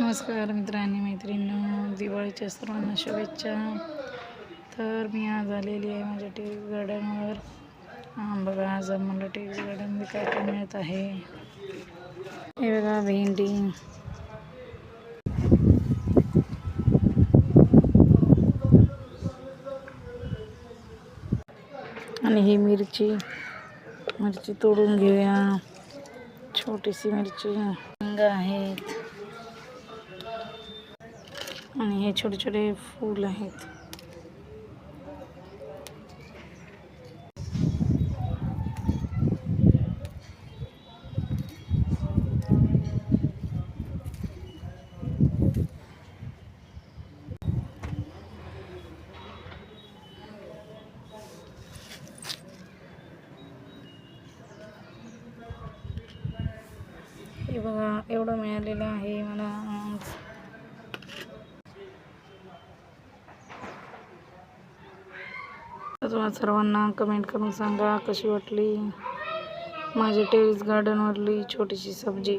नमस्कार मित्रांनी मैत्रिणींनो, दिवाळीच्या सर्वांना शुभेच्छा। तर मी आज आलेली आहे माझ्या टेरेस गार्डनवर। बघा आज आम्हाला टेरेस गार्डनमध्ये काय काय मिळत आहे। हे बघा भेंडी, आणि ही मिरची तोडून घेऊया। छोटीशी मिरची आहेत आणि हे छोटे छोटे फूल आहेत। हे बघा एवढं मिळालेलं आहे मला। तुम्हाला सर्वांना कमेंट करून सांगा कशी वाटली माझी टेरेस गार्डनवरली छोटीशी सब्जी।